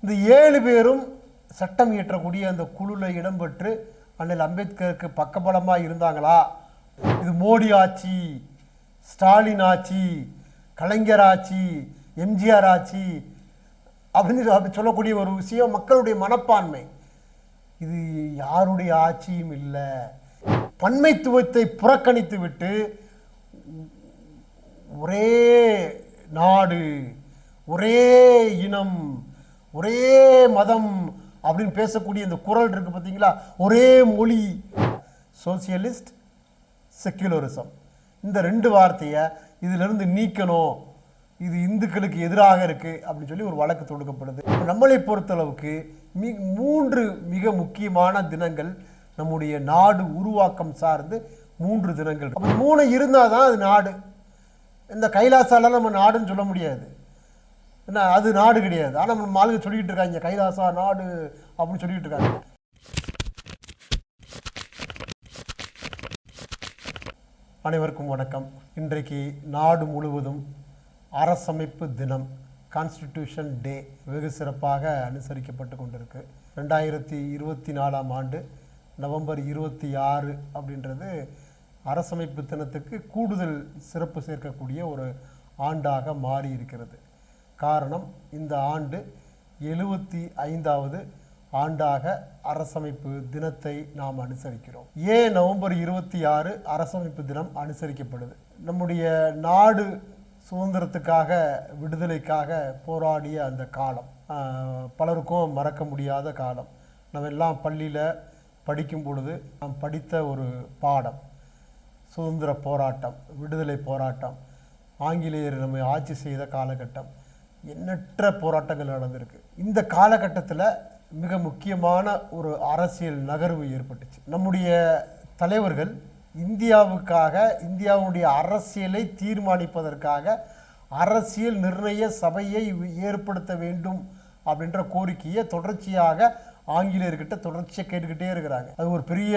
இந்த 7 பேரும் சட்டம் இயற்றக்கூடிய அந்த குழுவில் இடம்பெற்று அண்ணல் அம்பேத்கருக்கு பக்கபலமாக இருந்தாங்களா? இது மோடி ஆட்சி, ஸ்டாலின் ஆட்சி, கலைஞர் ஆட்சி, எம்ஜிஆர் ஆட்சி அப்படின்னு சொல்லக்கூடிய ஒரு விஷயம் மக்களுடைய மனப்பான்மை. இது யாருடைய ஆட்சியும் இல்லை. பன்மைத்துவத்தை புறக்கணித்து விட்டு ஒரே நாடு, ஒரே இனம், ஒரே மதம் அப்படின்னு பேசக்கூடிய இந்த குரல் இருக்கு பார்த்தீங்களா? ஒரே மொழி, சோசியலிஸ்ட், செக்யுலரிசம், இந்த 2 வார்த்தையை இதிலிருந்து நீக்கணும். இது இந்துக்களுக்கு எதிராக இருக்கு அப்படின்னு சொல்லி ஒரு வழக்கு தொடுக்கப்படுது. நம்மளை பொறுத்தளவுக்கு 3 மிக முக்கியமான தினங்கள் நம்முடைய நாடு உருவாக்கம் சார்ந்து 3 தினங்கள். 3 இருந்தால் தான் அது நாடு. இந்த கைலாசால நம்ம நாடுன்னு சொல்ல முடியாது. என்ன, அது நாடு கிடையாது. ஆனால் நம்ம ஆளுங்க சொல்லிக்கிட்டு இருக்காங்க கைலாசா நாடு அப்படின்னு சொல்லிக்கிட்டு இருக்காங்க. அனைவருக்கும் வணக்கம். இன்றைக்கு நாடு முழுவதும் அரசமைப்பு தினம், கான்ஸ்டிடியூஷன் டே வெகு சிறப்பாக அனுசரிக்கப்பட்டு கொண்டிருக்கு. 2024ஆம் ஆண்டு நவம்பர் 26 அப்படின்றது அரசமைப்பு தினத்துக்கு கூடுதல் சிறப்பு சேர்க்கக்கூடிய ஒரு ஆண்டாக மாறி இருக்கிறது. காரணம், இந்த ஆண்டு 75வது ஆண்டாக அரசமைப்பு தினத்தை நாம் அனுசரிக்கிறோம். ஏன் நவம்பர் 26 அரசமைப்பு தினம் அனுசரிக்கப்படுது? நம்முடைய நாடு சுதந்திரத்துக்காக, விடுதலைக்காக போராடிய அந்த காலம் பலருக்கும் மறக்க முடியாத காலம். நம்ம எல்லாம் பள்ளியில் படிக்கும் பொழுது நாம் படித்த ஒரு பாடம் சுதந்திர போராட்டம், விடுதலை போராட்டம், ஆங்கிலேயர் நம்மை ஆட்சி செய்த காலகட்டம், எண்ணற்ற போராட்டங்கள் நடந்திருக்கு. இந்த காலகட்டத்தில் மிக முக்கியமான ஒரு அரசியல் நகர்வு ஏற்பட்டுச்சு. நம்முடைய தலைவர்கள் இந்தியாவுக்காக, இந்தியாவுடைய அரசியலை தீர்மானிப்பதற்காக அரசியல் நிர்ணய சபையை ஏற்படுத்த வேண்டும் அப்படின்ற கோரிக்கையை தொடர்ச்சியாக ஆங்கிலேயர்கிட்ட தொடர்ச்சியாக கேட்டுக்கிட்டே இருக்கிறாங்க. அது ஒரு பெரிய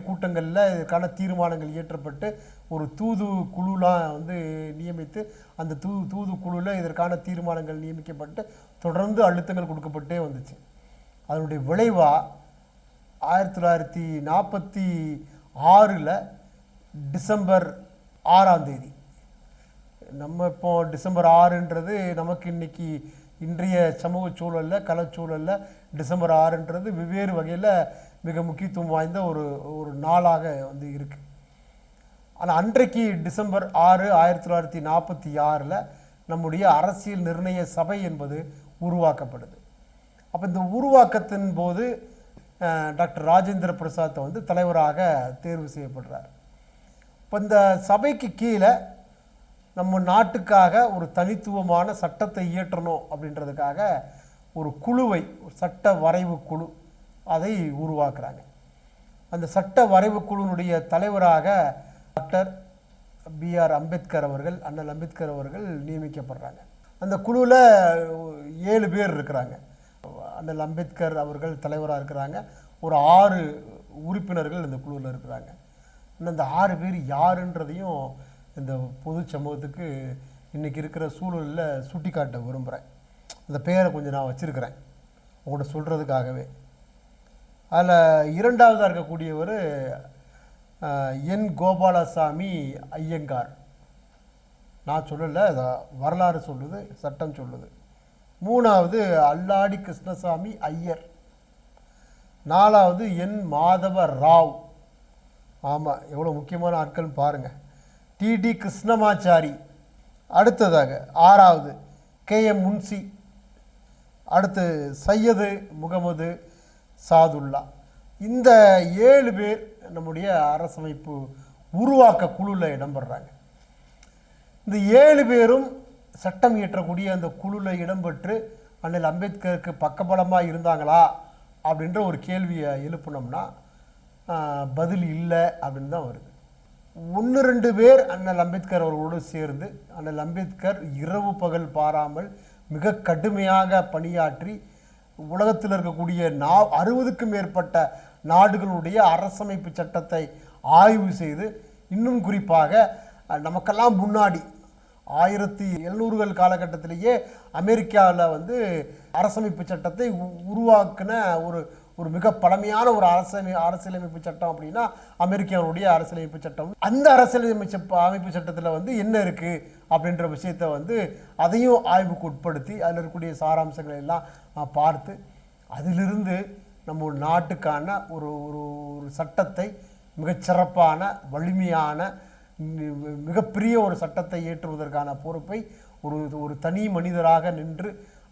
கூட்டங்களில் இதற்கான தீர்மானங்கள் இயற்றப்பட்டு ஒரு தூது குழுலாம் நியமித்து அந்த தூது குழுவில் இதற்கான தீர்மானங்கள் நியமிக்கப்பட்டு தொடர்ந்து அழுத்தங்கள் கொடுக்கப்பட்டே வந்துச்சு. அதனுடைய விளைவாக 1946 டிசம்பர் 6ஆம் தேதி, நம்ம இப்போ டிசம்பர் 6ன்றது நமக்கு இன்னைக்கு இன்றைய சமூக சூழலில், கலச்சூழலில் டிசம்பர் 6ன்றது வெவ்வேறு வகையில் மிக முக்கியத்துவம் வாய்ந்த ஒரு நாளாக இருக்குது. ஆனால் அன்றைக்கு டிசம்பர் 6, 1946 நம்முடைய அரசியல் நிர்ணய சபை என்பது உருவாக்கப்படுது. அப்போ இந்த உருவாக்கத்தின் போது டாக்டர் ராஜேந்திர பிரசாத் தலைவராக தேர்வு செய்யப்படுறார். இப்போ இந்த சபைக்கு கீழே நம்ம நாட்டுக்காக ஒரு தனித்துவமான சட்டத்தை இயற்றணும் அப்படின்றதுக்காக ஒரு குழுவை, ஒரு சட்ட வரைவு குழு, அதை உருவாக்குறாங்க. அந்த சட்ட வரைவு குழுவினுடைய தலைவராக டாக்டர் B.R. அம்பேத்கர் அவர்கள், அண்ணல் அம்பேத்கர் அவர்கள் நியமிக்கப்படுறாங்க. அந்த குழுவில் 7 பேர் இருக்கிறாங்க. அண்ணல் அம்பேத்கர் அவர்கள் தலைவராக இருக்கிறாங்க. ஒரு 6 உறுப்பினர்கள் இந்த குழுவில் இருக்கிறாங்க. இந்த 6 பேர் யாருன்றதையும் இந்த பொது சமூகத்துக்கு இன்றைக்கி இருக்கிற சூழலில் சுட்டி காட்ட விரும்புகிறேன். அந்த பேரை கொஞ்சம் நான் வச்சுருக்கிறேன் உங்கள்கிட்ட சொல்கிறதுக்காகவே. அதில் 2வதாக இருக்கக்கூடியவர் என் கோபாலசாமி ஐயங்கார். நான் சொல்லலை, வரலாறு சொல்லுது, சட்டம் சொல்லுது. 3வது அல்லாடி கிருஷ்ணசாமி ஐயர். 4வது என் மாதவ ராவ். ஆமாம், எவ்வளோ முக்கியமான ஆட்கள் பாருங்கள். T.D. கிருஷ்ணமாச்சாரி. அடுத்ததாக 6வது K.M. முன்சி. அடுத்து சையது முகமது சாதுல்லா. இந்த 7 பேர் நம்முடைய அரசமைப்பு உருவாக்க குழுவில் இடம்பெறாங்க. இந்த 7 பேரும் சட்டம் இயற்றக்கூடிய அந்த குழுவில் இடம்பெற்று அண்ணல் அம்பேத்கருக்கு பக்கபலமாக இருந்தாங்களா அப்படின்ற ஒரு கேள்வியை எழுப்பினோம்னா பதில் இல்லை அப்படின்னு தான் வருது. 1-2 பேர் அண்ணல் அம்பேத்கர் அவர்களோடு சேர்ந்து அண்ணல் அம்பேத்கர் இரவு பகல் பாராமல் மிக கடுமையாக பணியாற்றி உலகத்தில் இருக்கக்கூடிய 60க்கும் மேற்பட்ட நாடுகளுடைய அரசமைப்பு சட்டத்தை ஆய்வு செய்து, இன்னும் குறிப்பாக நமக்கெல்லாம் முன்னாடி 1700கள் காலகட்டத்திலேயே அமெரிக்காவில் வந்து அரசமைப்பு சட்டத்தை உருவாக்கின ஒரு ஒரு மிக பழமையான ஒரு அரசியலமைப்பு சட்டம் அப்படின்னா அமெரிக்காவுடைய அரசியலமைப்பு சட்டம். அந்த அமைப்பு சட்டத்தில் வந்து என்ன இருக்குது அப்படின்ற விஷயத்தை வந்து அதையும் ஆய்வுக்கு உட்படுத்தி அதில் இருக்கக்கூடிய சாராம்சங்களை எல்லாம் பார்த்து அதிலிருந்து நம்ம நாட்டுக்கான ஒரு ஒரு சட்டத்தை மிகச்சிறப்பான வலிமையான மிகப்பெரிய ஒரு சட்டத்தை ஏற்றுவதற்கான பொறுப்பை ஒரு ஒரு தனி மனிதராக நின்று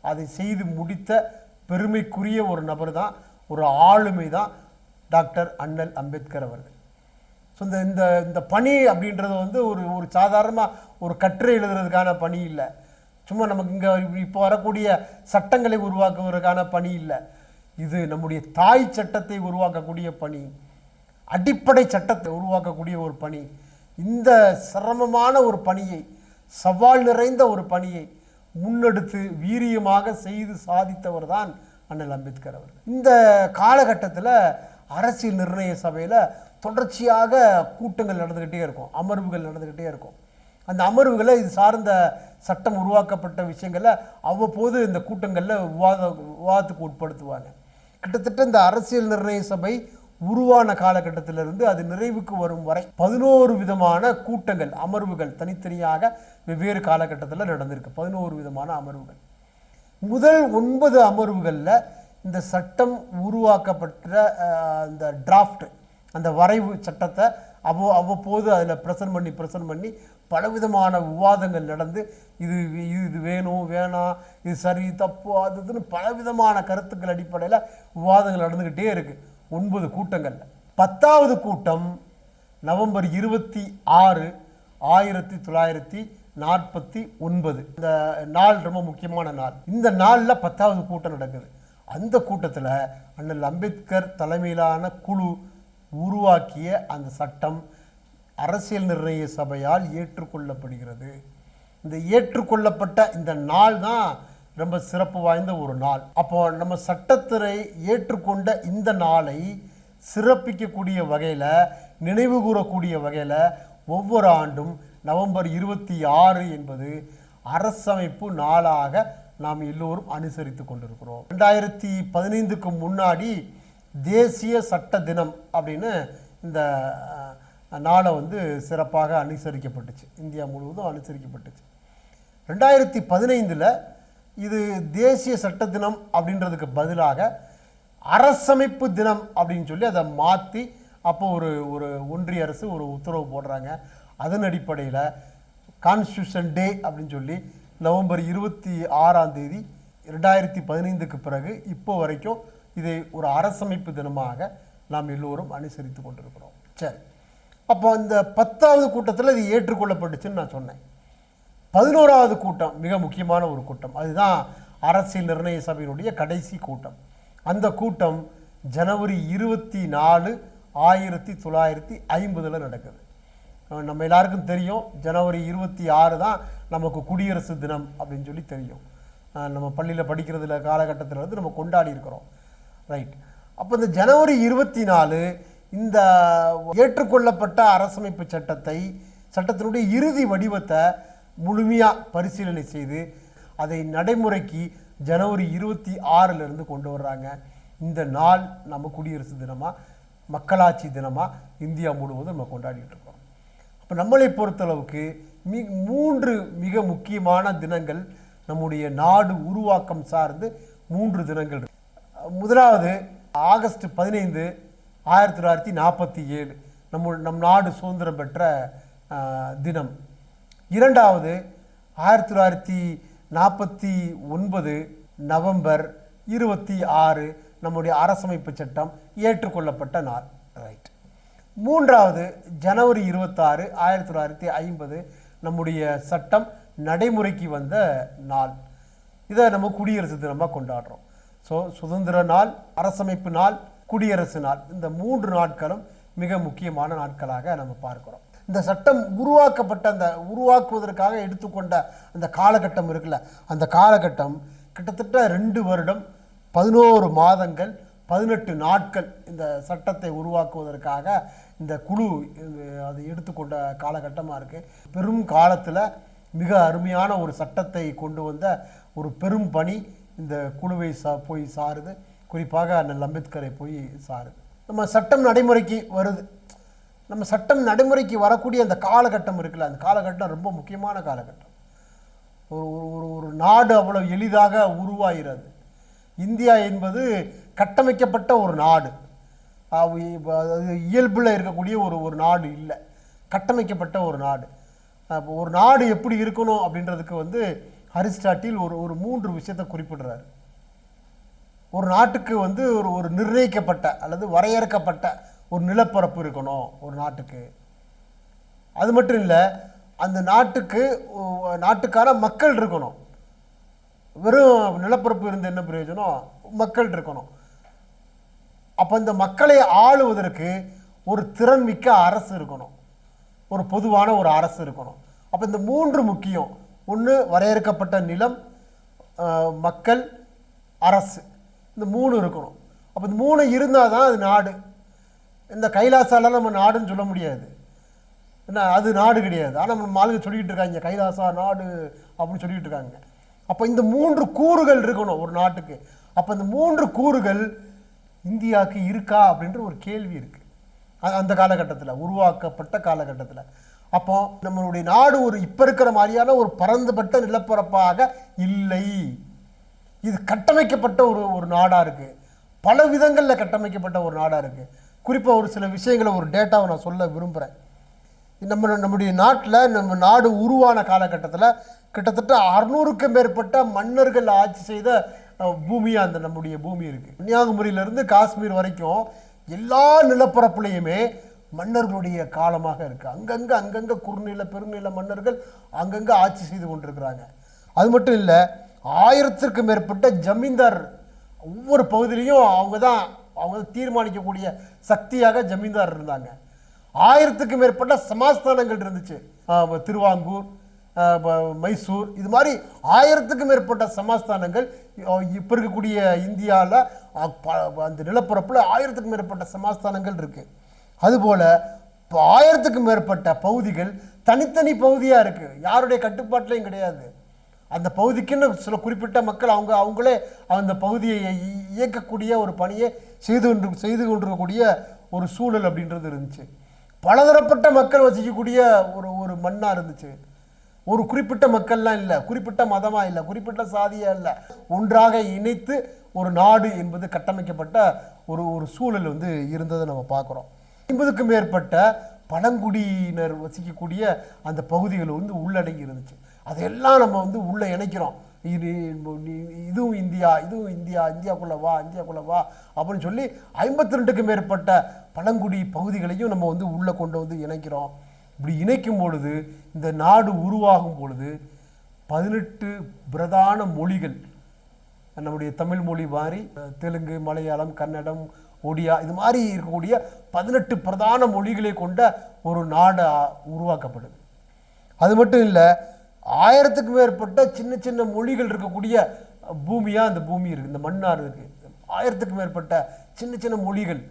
அதை செய்து முடித்த பெருமைக்குரிய ஒரு நபர் தான், ஒரு ஆளுமை தான் டாக்டர் அண்ணல் அம்பேத்கர் அவர்கள். ஸோ இந்த இந்த பணி அப்படின்றது வந்து ஒரு ஒரு சாதாரணமாக ஒரு கட்டுரை எழுதுறதுக்கான பணி இல்லை, சும்மா நமக்கு இங்கே இப்போ வரக்கூடிய சட்டங்களை உருவாக்குவதற்கான பணி இல்லை. இது நம்முடைய தாய் சட்டத்தை உருவாக்கக்கூடிய பணி, அடிப்படை சட்டத்தை உருவாக்கக்கூடிய ஒரு பணி. இந்த சிரமமான ஒரு பணியை, சவால் நிறைந்த ஒரு பணியை முன்னெடுத்து வீரியமாக செய்து சாதித்தவர் தான் அண்ணல் அம்பேத்கர் அவர்கள். இந்த காலகட்டத்தில் அரசியல் நிர்ணய சபையில் தொடர்ச்சியாக கூட்டங்கள் நடந்துக்கிட்டே இருக்கும், அமர்வுகள் நடந்துக்கிட்டே இருக்கும். அந்த அமர்வுகளை இது சார்ந்த சட்டம் உருவாக்கப்பட்ட விஷயங்களை அவ்வப்போது இந்த கூட்டங்களில் விவாதத்துக்கு உட்படுத்துவாங்க. கிட்டத்தட்ட இந்த அரசியல் நிர்ணய சபை உருவான காலகட்டத்திலிருந்து அது நிறைவுக்கு வரும் வரை 11 விதமான கூட்டங்கள், அமர்வுகள் தனித்தனியாக வெவ்வேறு காலகட்டத்தில் நடந்திருக்கு. 11 விதமான அமர்வுகள். முதல் 9 அமர்வுகளில் இந்த சட்டம் உருவாக்கப்பட்ட அந்த டிராஃப்ட், அந்த வரைவு சட்டத்தை அவ்வப்போது அதில் பிரசன்ட் பண்ணி பலவிதமான விவாதங்கள் நடந்து இது இது வேணும் வேணாம், இது சரி தப்பு அதுன்னு பலவிதமான கருத்துக்கள் அடிப்படையில் விவாதங்கள் நடந்துக்கிட்டே இருக்குது 9 கூட்டங்களில். 10வது கூட்டம் நவம்பர் 26, 1949. இந்த நாள் ரொம்ப முக்கியமான நாள். இந்த நாளில் 10வது கூட்டம் நடக்குது. அந்த கூட்டத்தில் அண்ணல் அம்பேத்கர் தலைமையிலான குழு உருவாக்கிய அந்த சட்டம் அரசியல் நிர்ணய சபையால் ஏற்றுக்கொள்ளப்படுகிறது. இந்த ஏற்றுக்கொள்ளப்பட்ட இந்த நாள் தான் ரொம்ப சிறப்பு வாய்ந்த ஒரு நாள். அப்போ நம்ம சட்டத்துறை ஏற்றுக்கொண்ட இந்த நாளை சிறப்பிக்கக்கூடிய வகையில், நினைவு கூறக்கூடிய வகையில் ஒவ்வொரு ஆண்டும் நவம்பர் 26 என்பது அரசமைப்பு நாளாக நாம் எல்லோரும் அனுசரித்து கொண்டிருக்கிறோம். 2015க்கு முன்னாடி தேசிய சட்ட தினம் அப்படின்னு இந்த நாளை வந்து சிறப்பாக அனுசரிக்கப்பட்டுச்சு, இந்தியா முழுவதும் அனுசரிக்கப்பட்டுச்சு. 2015 இது தேசிய சட்ட தினம் அப்படின்றதுக்கு பதிலாக அரசமைப்பு தினம் அப்படின்னு சொல்லி அதை மாற்றி அப்போ ஒரு ஒரு ஒன்றிய அரசு ஒரு உத்தரவு போடுறாங்க. அதன் அடிப்படையில் கான்ஸ்டியூஷன் டே அப்படின்னு சொல்லி நவம்பர் 26 2015க்கு பிறகு இப்போ வரைக்கும் இதை ஒரு அரசமைப்பு தினமாக நாம் எல்லோரும் அனுசரித்து கொண்டிருக்கிறோம். சரி, அப்போ இந்த 10வது கூட்டத்தில் இது ஏற்றுக்கொள்ளப்பட்டுச்சுன்னு நான் சொன்னேன். 11வது கூட்டம் மிக முக்கியமான ஒரு கூட்டம், அதுதான் அரசியல் நிர்ணய சபையினுடைய கடைசி கூட்டம். அந்த கூட்டம் ஜனவரி 24, 1950 நடக்குது. நம்ம எல்லாருக்கும் தெரியும், ஜனவரி 26 தான் நமக்கு குடியரசு தினம் அப்படின்னு சொல்லி தெரியும். நம்ம பள்ளியில் படிக்கிறதுல காலகட்டத்தில் வந்து நம்ம கொண்டாடி இருக்கிறோம், ரைட்? அப்போ இந்த ஜனவரி 24 இந்த ஏற்றுக்கொள்ளப்பட்ட அரசமைப்பு சட்டத்தினுடைய இறுதி வடிவத்தை முழுமையாக பரிசீலனை செய்து அதை நடைமுறைக்கு ஜனவரி 26 கொண்டு வர்றாங்க. இந்த நாள் நம்ம குடியரசு தினமாக, மக்களாட்சி தினமாக இந்தியா முழுவதும் நம்ம கொண்டாடிட்டு இருக்கோம். அப்போ நம்மளை பொறுத்தளவுக்கு 3 மிக முக்கியமான தினங்கள் நம்முடைய நாடு உருவாக்கம் சார்ந்து 3 தினங்கள். முதலாவது ஆகஸ்ட் 15, 1947 நம் நாடு சுதந்திரம் பெற்ற தினம். இரண்டாவது 1949 நவம்பர் 26 நம்முடைய அரசமைப்பு சட்டம் ஏற்றுக்கொள்ளப்பட்ட நாள், ரைட்? மூன்றாவது ஜனவரி 26, 1950 நம்முடைய சட்டம் நடைமுறைக்கு வந்த நாள். இதை நம்ம குடியரசு தினமாக கொண்டாடுறோம். ஸோ சுதந்திர நாள், அரசமைப்பு நாள், குடியரசு நாள், இந்த 3 நாட்களும் மிக முக்கியமான நாட்களாக நம்ம பார்க்கிறோம். இந்த சட்டம் உருவாக்கப்பட்ட அந்த உருவாக்குவதற்காக எடுத்துக்கொண்ட அந்த காலகட்டம் இருக்குல்ல, அந்த காலகட்டம் கிட்டத்தட்ட 2 வருடம் 11 மாதங்கள் 18 நாட்கள் இந்த சட்டத்தை உருவாக்குவதற்காக இந்த குழு அதை எடுத்துக்கொண்ட காலகட்டமாக இருக்குது. பெரும் காலத்தில் மிக அருமையான ஒரு சட்டத்தை கொண்டு வந்த ஒரு பெரும் பணி இந்த குழுவை போய் சாருது. குறிப்பாக அண்ணல் அம்பேத்கரை போய் சாருது. நம்ம சட்டம் நடைமுறைக்கு வருது. நம்ம சட்டம் நடைமுறைக்கு வரக்கூடிய அந்த காலகட்டம் இருக்குல்ல, அந்த காலகட்டம் ரொம்ப முக்கியமான காலகட்டம். ஒரு நாடு அவ்வளவு எளிதாக உருவாகிறது. இந்தியா என்பது கட்டமைக்கப்பட்ட ஒரு நாடு. இயல்பில் இருக்கக்கூடிய ஒரு நாடு இல்லை, கட்டமைக்கப்பட்ட ஒரு நாடு. ஒரு நாடு எப்படி இருக்கணும் அப்படின்றதுக்கு அரிஸ்டாட்டில் ஒரு 3 விஷயத்தை குறிப்பிடுறாரு. ஒரு நாட்டுக்கு ஒரு நிர்ணயிக்கப்பட்ட அல்லது வரையறுக்கப்பட்ட ஒரு நிலப்பரப்பு இருக்கணும் ஒரு நாட்டுக்கு. அது மட்டும் இல்லை, அந்த நாட்டுக்கான மக்கள் இருக்கணும். வெறும் நிலப்பரப்பு இருந்து என்ன பிரயோஜனம்? மக்கள் இருக்கணும். அப்போ இந்த மக்களை ஆளுவதற்கு ஒரு திறன்மிக்க அரசு இருக்கணும், ஒரு பொதுவான ஒரு அரசு இருக்கணும். அப்போ இந்த 3 முக்கியம். ஒன்று வரையறுக்கப்பட்ட நிலம், மக்கள், அரசு. இந்த 3 இருக்கணும். அப்போ இந்த 3 இருந்தால் தான் அது நாடு. இந்த கைலாசாலாம் நம்ம நாடுன்னு சொல்ல முடியாது, என்ன அது நாடு கிடையாது. ஆனால் நம்ம ஆளுங்க சொல்லிக்கிட்டு இருக்காங்க கைலாசா நாடு அப்படின்னு சொல்லிக்கிட்டு இருக்காங்க. அப்போ இந்த 3 கூறுகள் இருக்கணும் ஒரு நாட்டுக்கு. அப்போ இந்த 3 கூறுகள் இந்தியாவுக்கு இருக்கா அப்படின்ற ஒரு கேள்வி இருக்கு அந்த காலகட்டத்தில், உருவாக்கப்பட்ட காலகட்டத்தில். அப்போ நம்மளுடைய நாடு இப்போ இருக்கிற மாதிரியான ஒரு பரந்துபட்ட நிலப்பரப்பாக இல்லை. இது கட்டமைக்கப்பட்ட ஒரு நாடாக இருக்கு, பல விதங்களில் கட்டமைக்கப்பட்ட ஒரு நாடாக இருக்கு. குறிப்பாக ஒரு சில விஷயங்களை, ஒரு டேட்டாவை நான் சொல்ல விரும்புகிறேன். நம்முடைய நாட்டில், நம்ம நாடு உருவான காலகட்டத்தில் கிட்டத்தட்ட 600க்கும் மேற்பட்ட மன்னர்கள் ஆட்சி செய்த பூமியாக அந்த நம்முடைய பூமி இருக்குது. கன்னியாகுமரியிலிருந்து காஷ்மீர் வரைக்கும் எல்லா நிலப்பரப்புலையுமே மன்னர்களுடைய காலமாக இருக்குது. அங்கங்கே குறுநில பெருநில மன்னர்கள் அங்கங்கே ஆட்சி செய்து கொண்டிருக்கிறாங்க. அது மட்டும் இல்லை, 1000க்கும் மேற்பட்ட ஜமீன்தார் ஒவ்வொரு பகுதியிலையும் அவங்க தீர்மானிக்கக்கூடிய சக்தியாக ஜமீன்தார் இருந்தாங்க. 1000க்கும் மேற்பட்ட சமாஸ்தானங்கள் இருந்துச்சு. திருவாங்கூர், மைசூர், இது மாதிரி 1000க்கும் மேற்பட்ட சமாஸ்தானங்கள் இப்போ இருக்கக்கூடிய இந்தியாவில் அந்த நிலப்பரப்பில் 1000க்கும் மேற்பட்ட சமாஸ்தானங்கள் இருக்குது. அதுபோல் இப்போ 1000க்கும் மேற்பட்ட பகுதிகள் தனித்தனி பகுதியாக இருக்குது, யாருடைய கட்டுப்பாட்டிலையும் கிடையாது. அந்த பகுதிக்குன்னு சில குறிப்பிட்ட மக்கள் அவங்களே அந்த பகுதியை இயக்கக்கூடிய ஒரு பணியை செய்து கொண்டிருக்கக்கூடிய ஒரு சூழல் அப்படின்றது இருந்துச்சு. பலதரப்பட்ட மக்கள் வசிக்கக்கூடிய ஒரு மண்ணாக இருந்துச்சு. ஒரு குறிப்பிட்ட மக்கள்லாம் இல்லை, குறிப்பிட்ட மதமாக இல்லை, குறிப்பிட்ட சாதியாக இல்லை, ஒன்றாக இணைத்து ஒரு நாடு என்பது கட்டமைக்கப்பட்ட ஒரு சூழல் இருந்ததை நம்ம பார்க்குறோம். 50க்கும் மேற்பட்ட பழங்குடியினர் வசிக்கக்கூடிய அந்த பகுதிகள் உள்ளடங்கி இருந்துச்சு. அதையெல்லாம் நம்ம உள்ளே இணைக்கிறோம். இதுவும் இந்தியா, இந்தியாக்குள்ளே வா அப்படின்னு சொல்லி 52க்கும் மேற்பட்ட பழங்குடி பகுதிகளையும் நம்ம உள்ளே கொண்டு இணைக்கிறோம். இப்படி இணைக்கும் பொழுது, இந்த நாடு உருவாகும் பொழுது 18 பிரதான மொழிகள், நம்முடைய தமிழ் மொழி மாதிரி தெலுங்கு, மலையாளம், கன்னடம், ஒடியா, இது மாதிரி இருக்கக்கூடிய 18 பிரதான மொழிகளை கொண்ட ஒரு நாடு உருவாக்கப்படுது. அது மட்டும் இல்லை, 1000க்கும் மேற்பட்ட சின்ன சின்ன மொழிகள் இருக்கக்கூடிய பூமியாக அந்த பூமி இருக்குது, இந்த மண்ணாறு இருக்குது. 1000க்கும் மேற்பட்ட சின்ன சின்ன மொழிகள்.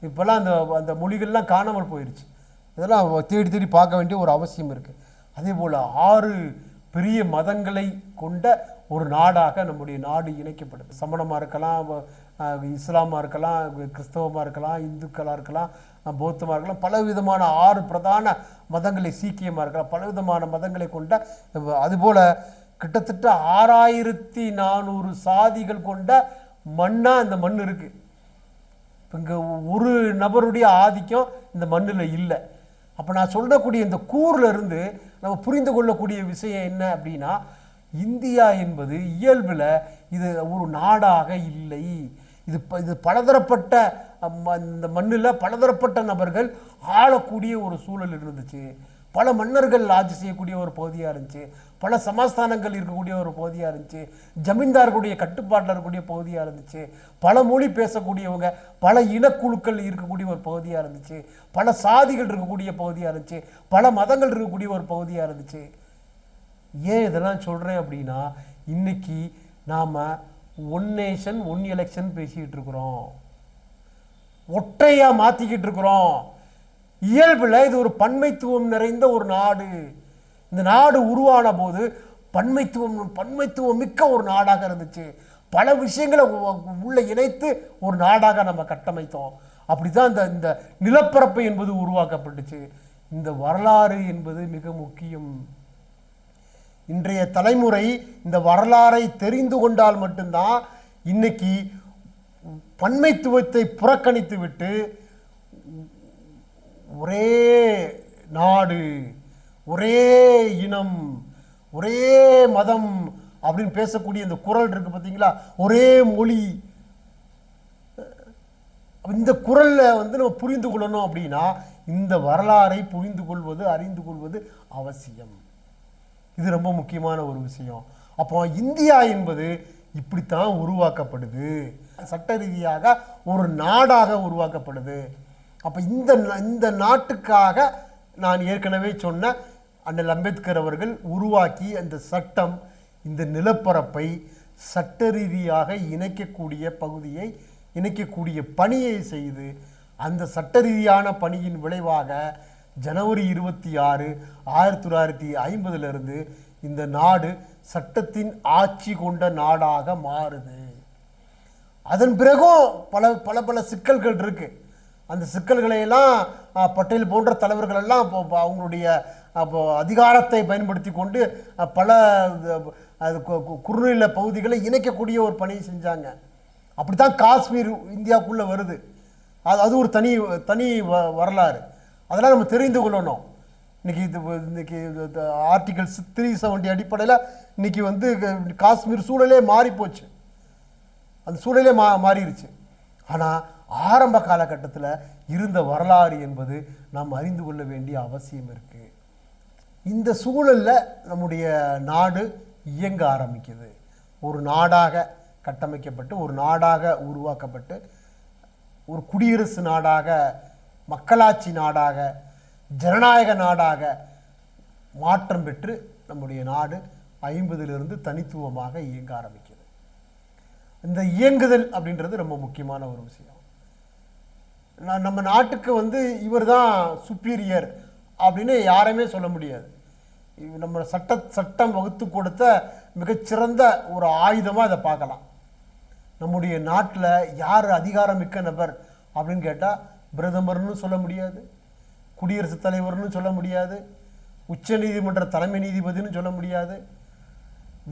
இப்போல்லாம் அந்த மொழிகள்லாம் காணாமல் போயிடுச்சு. இதெல்லாம் தேடி பார்க்க வேண்டிய ஒரு அவசியம் இருக்குது. அதே போல் 6 பெரிய மதங்களை கொண்ட ஒரு நாடாக நம்முடைய நாடு இணைக்கப்படுது. சமணமாக இருக்கலாம், இஸ்லாமாக இருக்கலாம், கிறிஸ்தவமாக இருக்கலாம், இந்துக்களாக இருக்கலாம், பௌத்தமாக இருக்கலாம், பல விதமான 6 பிரதான மதங்களை, சீக்கியமாக இருக்கலாம், பல விதமான மதங்களை கொண்ட, அதுபோல் கிட்டத்தட்ட 6400 சாதிகள் கொண்ட மண்ணாக இந்த மண் இருக்குது. இப்போ இங்கே ஒரு நபருடைய ஆதிக்கம் இந்த மண்ணில் இல்லை. அப்போ நான் சொல்லக்கூடிய இந்த கூறில் இருந்து நம்ம புரிந்து கொள்ளக்கூடிய விஷயம் என்ன அப்படின்னா, இந்தியா என்பது இயல்பில் இது ஒரு நாடாக இல்லை. இது பலதரப்பட்ட இந்த மண்ணில் பலதரப்பட்ட நபர்கள் ஆளக்கூடிய ஒரு சூழல் இருந்துச்சு. பல மன்னர்கள் ஆட்சி செய்யக்கூடிய ஒரு பகுதியாக இருந்துச்சு, பல சமஸ்தானங்கள் இருக்கக்கூடிய ஒரு பகுதியாக இருந்துச்சு, ஜமீன்தார்களுடைய கட்டுப்பாட்டில் இருக்கக்கூடிய பகுதியாக இருந்துச்சு, பல மொழி பேசக்கூடியவங்க, பல இனக்குழுக்கள் இருக்கக்கூடிய ஒரு பகுதியாக இருந்துச்சு, பல சாதிகள் இருக்கக்கூடிய பகுதியாக இருந்துச்சு, பல மதங்கள் இருக்கக்கூடிய ஒரு பகுதியாக இருந்துச்சு. ஏன் இதெல்லாம் சொல்கிறேன் அப்படின்னா, இன்னைக்கு நாம் ஒன் நேஷன் ஒன் எலெக்ஷன் பேசிக்கிட்டு இருக்கிறோம், ஒற்றையாக மாற்றிக்கிட்டு இருக்கிறோம். இயல்பில் இது ஒரு பன்மைத்துவம் நிறைந்த ஒரு நாடு. இந்த நாடு உருவான போது பன்மைத்துவம் மிக்க ஒரு நாடாக இருந்துச்சு. பல விஷயங்களை உள்ள இணைத்து ஒரு நாடாக நம்ம கட்டமைத்தோம். அப்படிதான் இந்த நிலப்பரப்பு என்பது உருவாக்கப்பட்டுச்சு. இந்த வரலாறு என்பது மிக முக்கியம். இன்றைய தலைமுறை இந்த வரலாறை தெரிந்து கொண்டால் மட்டும்தான் இன்னைக்கு பன்மைத்துவத்தை புறக்கணித்து விட்டு ஒரே நாடு, ஒரே இனம், ஒரே மதம் அப்படின்னு பேசக்கூடிய இந்த குரல் இருக்கு பார்த்தீங்களா, ஒரே மொழி. இந்த குரல்ல நம்ம புரிந்து கொள்ளணும் அப்படின்னா இந்த வரலாறை புரிந்து கொள்வது, அறிந்து கொள்வது அவசியம். இது ரொம்ப முக்கியமான ஒரு விஷயம். அப்போ இந்தியா என்பது இப்படித்தான் உருவாக்கப்படுது, சட்ட ரீதியாக ஒரு நாடாக உருவாக்கப்படுது. அப்போ இந்த நாட்டுக்காக நான் ஏற்கனவே சொன்ன அண்ணல் அம்பேத்கர் அவர்கள் உருவாக்கி அந்த சட்டம் இந்த நிலப்பரப்பை சட்ட ரீதியாக இணைக்கக்கூடிய பகுதியை, இணைக்கக்கூடிய பணியை செய்து அந்த சட்ட ரீதியான பணியின் விளைவாக ஜனவரி 26, 1950 இந்த நாடு சட்டத்தின் ஆட்சி கொண்ட நாடாக மாறுது. அதன் பிறகும் பல பல சிக்கல்கள் இருக்கு. அந்த சிக்கல்களை எல்லாம் பட்டேல் போன்ற தலைவர்கள் எல்லாம் அவங்களுடைய அதிகாரத்தை பயன்படுத்தி கொண்டு பல குறுநில பகுதிகளை இணைக்கக்கூடிய ஒரு பணியை செஞ்சாங்க. அப்படித்தான் காஷ்மீர் இந்தியாவுக்குள்ளே வருது. அது ஒரு தனி வரலாறு. அதெல்லாம் நம்ம தெரிந்து கொள்ளணும். இன்னைக்கு ஆர்டிகல் 370 அடிப்படையில் இன்னைக்கு காஷ்மீர் சூழலே மாறி போச்சு. அந்த சூழலே மாறிடுச்சு. ஆனால் ஆரம்ப காலகட்டத்தில் இருந்த வரலாறு என்பது நாம் அறிந்து கொள்ள வேண்டிய அவசியம் இருக்கு. இந்த சூழலில் நம்முடைய நாடு இயங்க ஆரம்பிக்குது. ஒரு நாடாக கட்டமைக்கப்பட்டு, ஒரு நாடாக உருவாக்கப்பட்டு, ஒரு குடியரசு நாடாக, மக்களாட்சி நாடாக, ஜனநாயக நாடாக மாற்றம் பெற்று நம்முடைய நாடு 50 தனித்துவமாக இயங்க ஆரம்பிக்குது. இந்த இயங்குதல் அப்படின்றது ரொம்ப முக்கியமான ஒரு விஷயம். நம்ம நாட்டுக்கு இவர் தான் சுப்பீரியர் அப்படின்னு யாரையுமே சொல்ல முடியாது. நம்ம சட்டம் வகுத்து கொடுத்த மிகச்சிறந்த ஒரு ஆயுதமாக அதை பார்க்கலாம். நம்முடைய நாட்டில் யார் அதிகாரமிக்க நபர் அப்படின்னு கேட்டால் பிரதமர்னு சொல்ல முடியாது, குடியரசுத் தலைவர்னு சொல்ல முடியாது, உச்ச நீதிமன்ற தலைமை நீதிபதினு சொல்ல முடியாது.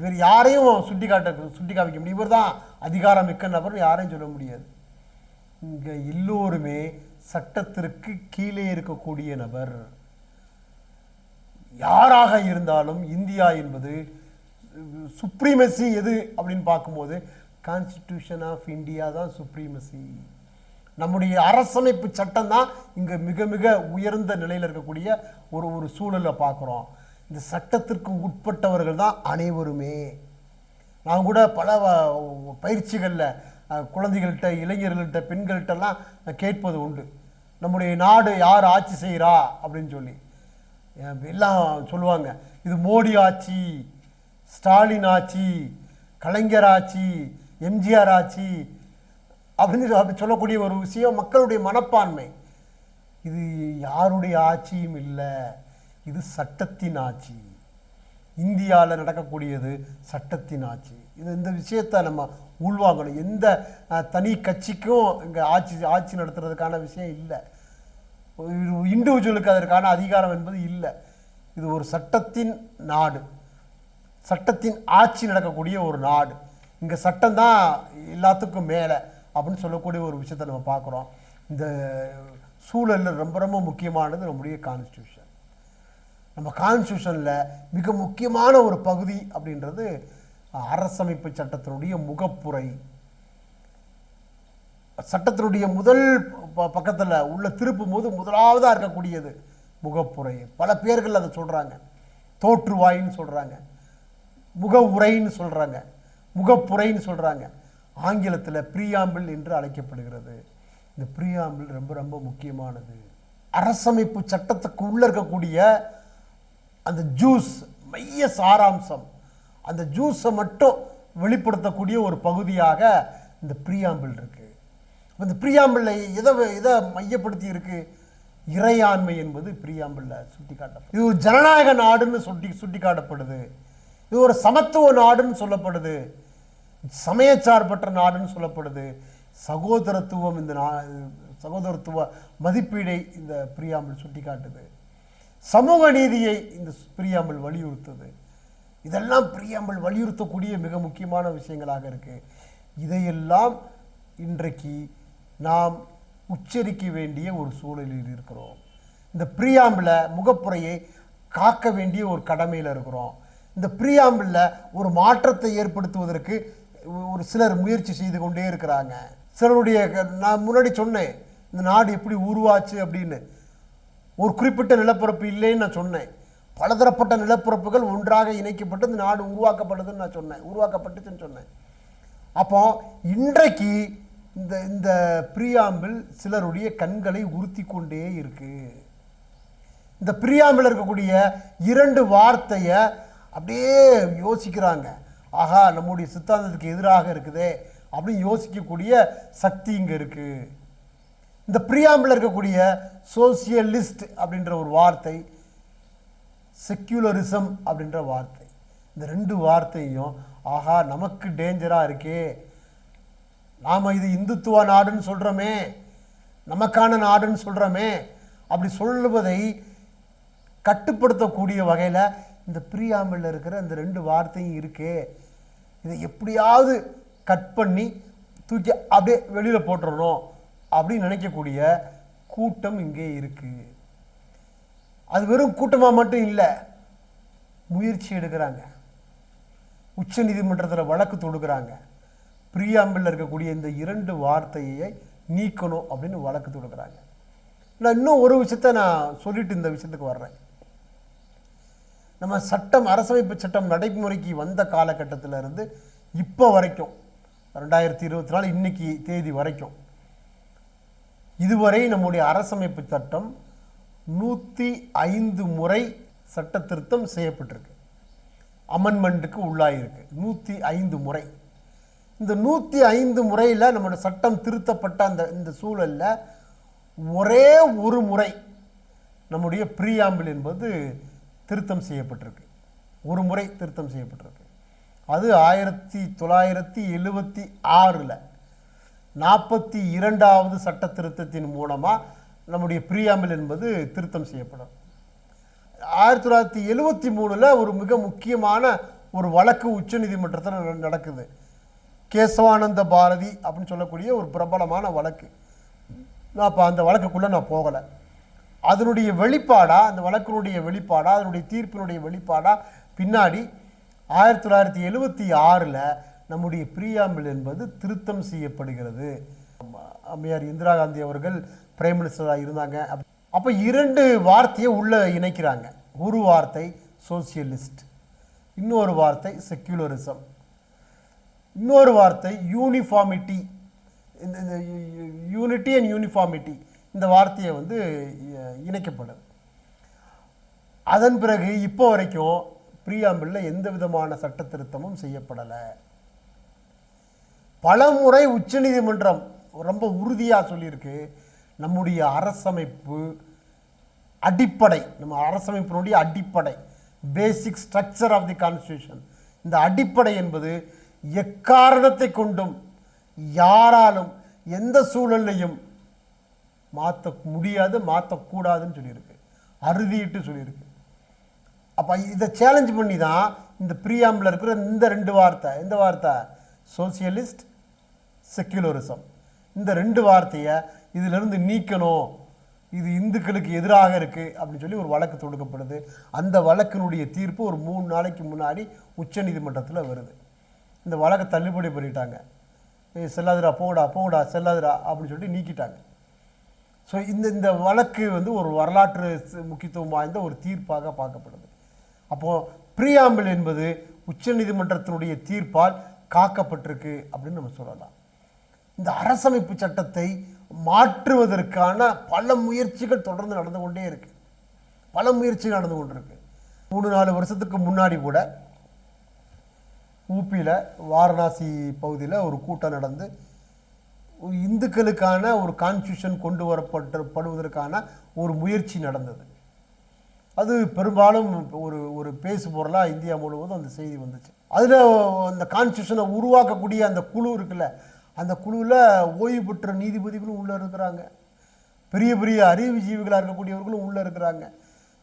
வேறு யாரையும் சுட்டி காமிக்க முடியும் இவர் தான் அதிகாரமிக்க நபர் யாரையும் சொல்ல முடியாது. இங்கே எல்லோருமே சட்டத்திற்கு கீழே இருக்கக்கூடிய நபர். யாராக இருந்தாலும் இந்தியா என்பது சுப்ரீமசி எது அப்படின்னு பார்க்கும்போது கான்ஸ்டிடியூஷன் ஆஃப் இந்தியா தான் சுப்ரீமசி. நம்முடைய அரசமைப்பு சட்டம் தான் இங்கே மிக மிக உயர்ந்த நிலையில் இருக்கக்கூடிய ஒரு சூழலை பார்க்குறோம். இந்த சட்டத்திற்கு உட்பட்டவர்கள் தான் அனைவருமே. நான் கூட பல பயிற்சிகளில் குழந்தைகள்கிட்ட, இளைஞர்கள்ட்ட, பெண்கள்கிட்டலாம் கேட்பது உண்டு. நம்முடைய நாடு யார் ஆட்சி செய்கிறா அப்படின்னு சொல்லி எல்லாம் சொல்லுவாங்க. இது மோடி ஆட்சி, ஸ்டாலின் ஆட்சி, கலைஞர் ஆட்சி, எம்ஜிஆர் ஆட்சி அப்படின்னு சொல்லக்கூடிய ஒரு விஷயம் மக்களுடைய மனப்பான்மை. இது யாருடைய ஆட்சியும் இல்லை, இது சட்டத்தின் ஆட்சி. இந்தியாவில் நடக்கக்கூடியது சட்டத்தின் ஆட்சி. இந்த விஷயத்தை நம்ம உள்வாங்கணும். எந்த தனி கட்சிக்கும் இங்கே ஆட்சி நடத்துறதுக்கான விஷயம் இல்லை. இண்டிவிஜுவலுக்கு அதற்கான அதிகாரம் என்பது இல்லை. இது ஒரு சட்டத்தின் நாடு, சட்டத்தின் ஆட்சி நடக்கக்கூடிய ஒரு நாடு. இங்கே சட்டம் தான் எல்லாத்துக்கும் மேலே அப்படின்னு சொல்லக்கூடிய ஒரு விஷயத்தை நம்ம பார்க்குறோம். இந்த சூழலில் ரொம்ப ரொம்ப முக்கியமானது நம்முடைய கான்ஸ்டியூஷன். நம்ம கான்ஸ்டியூஷனில் மிக முக்கியமான ஒரு பகுதி அப்படின்றது அரசமைப்பு சட்டத்தினுடைய முகப்புரை. சட்டத்தினுடைய முதல் பக்கத்தில் உள்ள திருப்பும் போது முதலாவதாக இருக்கக்கூடியது முகப்புரை. பல பேர்கள் அதை சொல்கிறாங்க, தோற்றுவாயின்னு சொல்கிறாங்க, முக உரைன்னு சொல்கிறாங்க, முகப்புரைன்னு சொல்கிறாங்க. ஆங்கிலத்தில் ப்ரீஆம்பிள் என்று அழைக்கப்படுகிறது. இந்த ப்ரீஆம்பிள் ரொம்ப ரொம்ப முக்கியமானது. அரசமைப்பு சட்டத்துக்கு உள்ளே இருக்கக்கூடிய அந்த ஜூஸ், மைய சாராம்சம், அந்த ஜூஸை மட்டும் வெளிப்படுத்தக்கூடிய ஒரு பகுதியாக இந்த ப்ரீஆம்பிள் இருக்குது. இந்த ப்ரீஆம்பிளில் எதை மையப்படுத்தி இருக்குது? இறையாண்மை என்பது பிரியாம்பிள்ல சுட்டிக்காட்டப்படுது. இது ஒரு ஜனநாயக நாடுன்னு சுட்டிக்காட்டப்படுது. இது ஒரு சமத்துவ நாடுன்னு சொல்லப்படுது. சமயச்சார்பற்ற நாடுன்னு சொல்லப்படுது. சகோதரத்துவம் இந்த சகோதரத்துவ மதிப்பீடை இந்த பிரியாம்பிள் சுட்டிக்காட்டுது. சமூக நீதியை இந்த பிரியாம்பிள் வலியுறுத்துது. இதெல்லாம் பிரியாம்பிள் வலியுறுத்தக்கூடிய மிக முக்கியமான விஷயங்களாக இருக்கு. இதையெல்லாம் இன்றைக்கு நாம் உச்சரிக்க வேண்டிய ஒரு சூழலில் இருக்கிறோம். இந்த பிரியாம்பிள முகப்புரையை காக்க வேண்டிய ஒரு கடமையில் இருக்கிறோம். இந்த பிரியாம்பிள்ல ஒரு மாற்றத்தை ஏற்படுத்துவதற்கு ஒரு சிலர் முயற்சி செய்து கொண்டே இருக்கிறாங்க. சிலருடைய நான் முன்னாடி சொன்னேன் இந்த நாடு எப்படி உருவாச்சு அப்படின்னு. ஒரு குறிப்பிட்ட நிலப்பரப்பு இல்லைன்னு நான் சொன்னேன். பலதரப்பட்ட நிலப்பரப்புகள் ஒன்றாக இணைக்கப்பட்டு இந்த நாடு உருவாக்கப்படுதுன்னு நான் சொன்னேன், உருவாக்கப்பட்டுச்சுன்னு சொன்னேன். அப்போ இன்றைக்கு இந்த இந்த பிரியாம்பிள் சிலருடைய கண்களை உறுத்தி கொண்டே இருக்கு. இந்த பிரியாம்பிள் இருக்கக்கூடிய 2 வார்த்தையை அப்படியே யோசிக்கிறாங்க. ஆகா, நம்முடைய சித்தாந்தத்துக்கு எதிராக இருக்குதே அப்படின்னு யோசிக்கக்கூடிய சக்தி இங்க இருக்கு. இந்த பிரியாம்பிள் இருக்கக்கூடிய சோசியலிஸ்ட் அப்படின்ற ஒரு வார்த்தை, செக்யூலரிசம் அப்படின்ற வார்த்தை, இந்த 2 வார்த்தையும் ஆகா நமக்கு டேஞ்சரா இருக்கே, நாம இது இந்துத்துவ நாடுன்னு சொல்றோமே, நமக்கான நாடுன்னு சொல்றோமே, அப்படி சொல்லுவதை கட்டுப்படுத்தக்கூடிய வகையில் இந்த பிரியாம்பிள் இருக்கிற இந்த 2 வார்த்தையும் இருக்கே, இதை எப்படியாவது கட் பண்ணி தூக்கி அப்படியே வெளியில் போட்டுறணும் அப்படின்னு நினைக்கக்கூடிய கூட்டம் இங்கே இருக்கு. அது வெறும் கூட்டமாக மட்டும் இல்லை, முயற்சி எடுக்கிறாங்க. உச்ச நீதிமன்றத்தில் வழக்கு தொடுக்கிறாங்க. பிரியாம்பிள் இருக்கக்கூடிய இந்த 2 வார்த்தையை நீக்கணும் அப்படின்னு வழக்கு தொடுக்கிறாங்க. நான் இன்னும் ஒரு விஷயத்தை நான் சொல்லிட்டு இந்த விஷயத்துக்கு வர்றேன். நம்ம சட்டம், அரசமைப்பு சட்டம் நடைமுறைக்கு வந்த காலகட்டத்தில் இருந்து இப்போ வரைக்கும் 2024 இன்னைக்கு தேதி வரைக்கும் இதுவரை நம்முடைய அரசமைப்பு சட்டம் 105 முறை சட்ட திருத்தம் செய்யப்பட்டிருக்கு, அமெண்ட்மெண்ட்டுக்கு உள்ளாயிருக்கு 105 முறை. இந்த 105 முறையில் நம்முடைய சட்டம் திருத்தப்பட்ட இந்த சூழலில் ஒரே ஒரு முறை நம்முடைய பிரியாம்பிள் என்பது திருத்தம் செய்யப்பட்டிருக்கு. ஒரு முறை திருத்தம் செய்யப்பட்டிருக்கு. அது 1976 42வது சட்ட திருத்தத்தின் மூலமாக நம்முடைய பிரியாம்பிள் என்பது திருத்தம் செய்யப்படும். 1973 ஒரு மிக முக்கியமான ஒரு வழக்கு உச்ச நீதிமன்றத்தில் நடக்குது. கேசவானந்த பாரதி அப்படின்னு சொல்லக்கூடிய ஒரு பிரபலமான வழக்கு. நான் இப்போ அந்த வழக்குக்குள்ளே நான் போகலை. அதனுடைய வெளிப்பாடா, அந்த வழக்கினுடைய வெளிப்பாடா, அதனுடைய தீர்ப்பினுடைய வெளிப்பாடா பின்னாடி 1976 நம்முடைய பிரியாம்பிள் என்பது திருத்தம் செய்யப்படுகிறது. அம்மையார் இந்திரா காந்தி அவர்கள் பிரைம் மினிஸ்டராக இருந்தாங்க. அப்போ 2 வார்த்தையை உள்ள இணைக்கிறாங்க. ஒரு வார்த்தை சோசியலிஸ்ட், இன்னொரு வார்த்தை செக்யூலரிசம், இன்னொரு வார்த்தை யூனிஃபார்மிட்டி. இந்த யூனிட்டி அண்ட் யூனிஃபார்மிட்டி இந்த வார்த்தையை வந்து இணைக்கப்படுது. அதன் பிறகு இப்போ வரைக்கும் பிரியாம்பிளில் எந்த விதமான சட்ட திருத்தமும் செய்யப்படலை. பல முறை உச்ச நீதிமன்றம் ரொம்ப உறுதியாக சொல்லியிருக்கு, நம்முடைய அரசமைப்பு அடிப்படை, நம்ம அரசமைப்பினுடைய அடிப்படை, basic structure of the constitution, இந்த அடிப்படை என்பது எக்காரணத்தை கொண்டும் யாராலும் எந்த சூழலையும் மாற்ற முடியாது, மாற்றக்கூடாதுன்னு சொல்லியிருக்கு, அறுதிட்டு சொல்லியிருக்கு. அப்போ இதை சேலஞ்ச் பண்ணி தான் இந்த பிரியாம்பிள் இருக்கிற இந்த 2 வார்த்தை, இந்த வார்த்தை சோசியலிஸ்ட், செக்யூலரிசம், இந்த 2 வார்த்தையை இதிலிருந்து நீக்கணும், இது இந்துக்களுக்கு எதிராக இருக்குது அப்படின்னு சொல்லி ஒரு வழக்கு தொடுக்கப்படுது. அந்த வழக்கினுடைய தீர்ப்பு ஒரு 3 நாளைக்கு முன்னாடி உச்ச நீதிமன்றத்தில் வருது. இந்த வழக்கை தள்ளுபடி பண்ணிட்டாங்க. செல்லாதுரா, போடா போடா, செல்லாதுரா அப்படின்னு சொல்லிட்டு நீக்கிட்டாங்க. ஸோ இந்த வழக்கு வந்து ஒரு வரலாற்று முக்கியத்துவம் வாய்ந்த ஒரு தீர்ப்பாக பார்க்கப்படுது. அப்போது பிரியாம்பிள் என்பது உச்ச நீதிமன்றத்தினுடைய தீர்ப்பால் காக்கப்பட்டிருக்கு அப்படின்னு நம்ம சொல்லலாம். இந்த அரசமைப்பு சட்டத்தை மாற்றுவதற்கான பல முயற்சிகள் தொடர்ந்து நடந்து கொண்டே இருக்கு. பல முயற்சிகள் நடந்து கொண்டிருக்கு. 3-4 வருஷத்துக்கு முன்னாடி கூட ஊபியில் வாரணாசி பகுதியில் ஒரு கூட்டம் நடந்து ஒரு இந்துக்களுக்கான ஒரு கான்ஸ்டியூஷன் கொண்டு வரப்படுவதற்கான ஒரு முயற்சி நடந்தது. அது பெரும்பாலும் ஒரு ஒரு பேசு பொருளாக இந்தியா முழுவதும் அந்த செய்தி வந்துச்சு. அதில் அந்த கான்ஸ்டியூஷனை உருவாக்கக்கூடிய அந்த குழு இருக்குல்ல, அந்த குழுவில் ஓய்வு பெற்ற நீதிபதிகளும் உள்ளே இருக்கிறாங்க, பெரிய பெரிய அறிவுஜீவிகளாக இருக்கக்கூடியவர்களும் உள்ளே இருக்கிறாங்க.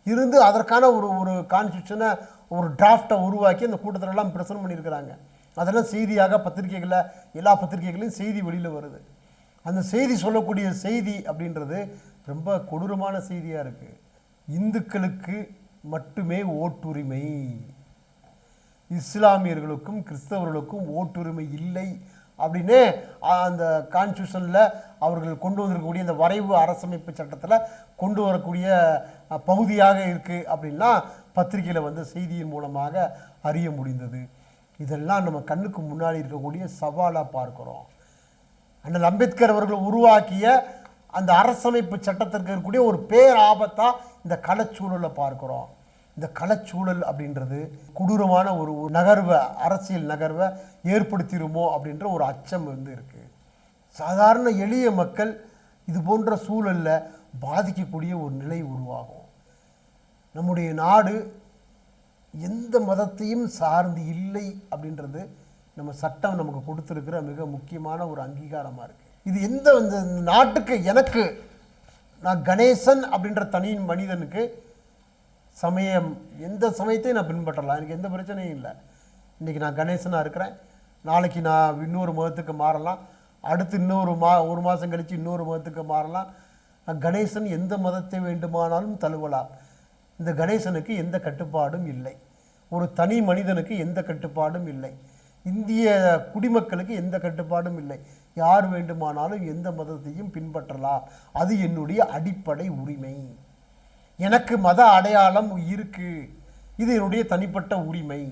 இருந்து அதற்கான ஒரு ஒரு கான்ஸ்டியூஷனை ஒரு டிராஃப்டை உருவாக்கி அந்த கூட்டத்திலெல்லாம் பிரசன்ட் பண்ணியிருக்கிறாங்க. அதெல்லாம் செய்தியாக பத்திரிகைகளில் எல்லா பத்திரிகைகளையும் செய்தி வெளியில் வருது. அந்த செய்தி சொல்லக்கூடிய செய்தி அப்படின்றது ரொம்ப கொடூரமான செய்தியாக இருக்குது. இந்துக்களுக்கு மட்டுமே ஓட்டுரிமை, இஸ்லாமியர்களுக்கும் கிறிஸ்தவர்களுக்கும் ஓட்டுரிமை இல்லை அப்படின்னு அந்த கான்ஸ்டியூஷனில் அவர்கள் கொண்டு வந்திருக்கக்கூடிய இந்த வரைவு அரசமைப்பு சட்டத்தில் கொண்டு வரக்கூடிய பகுதியாக இருக்குது அப்படின்லாம் பத்திரிகையில் வந்து செய்தியின் மூலமாக அறிய முடிந்தது. இதெல்லாம் நம்ம கண்ணுக்கு முன்னாடி இருக்கக்கூடிய சவாலாக பார்க்குறோம். அண்ணல் அம்பேத்கர் அவர்கள் உருவாக்கிய அந்த அரசமைப்பு சட்டத்திற்கு இருக்கக்கூடிய ஒரு பேர் ஆபத்தாக இந்த களச்சூழலை பார்க்குறோம். இந்த களச்சூழல் அப்படின்றது கொடூரமான ஒரு நகர்வை, அரசியல் நகர்வை ஏற்படுத்திடுமோ அப்படின்ற ஒரு அச்சம் வந்து இருக்குது. சாதாரண எளிய மக்கள் இது போன்ற சூழலில் பாதிக்கக்கூடிய ஒரு நிலை உருவாகும். நம்முடைய நாடு எந்த மதத்தையும் சார்ந்து இல்லை அப்படின்றது நம்ம சட்டம் நமக்கு கொடுத்துருக்கிற மிக முக்கியமான ஒரு அங்கீகாரமாக இருக்குது. இது எந்த இந்த நாட்டுக்கு, எனக்கு, நான் கணேசன் அப்படின்ற தனி மனிதனுக்கு சமயம், எந்த சமயத்தையும் நான் பின்பற்றலாம், எனக்கு எந்த பிரச்சனையும் இல்லை. இன்றைக்கி நான் கணேசனாக இருக்கிறேன், நாளைக்கு நான் இன்னொரு மதத்துக்கு மாறலாம், அடுத்து ஒரு மாதம் கழித்து இன்னொரு மதத்துக்கு மாறலாம். கணேசன் எந்த மதத்தை வேண்டுமானாலும் தழுவலாம். இந்த கணேசனுக்கு எந்த கட்டுப்பாடும் இல்லை, ஒரு தனி மனிதனுக்கு எந்த கட்டுப்பாடும் இல்லை, இந்திய குடிமக்களுக்கு எந்த கட்டுப்பாடும் இல்லை. யார் வேண்டுமானாலும் எந்த மதத்தையும் பின்பற்றலாம், அது என்னுடைய அடிப்படை உரிமை. எனக்கு மத அடையாளம் இருக்குது, இது என்னுடைய தனிப்பட்ட உரிமை.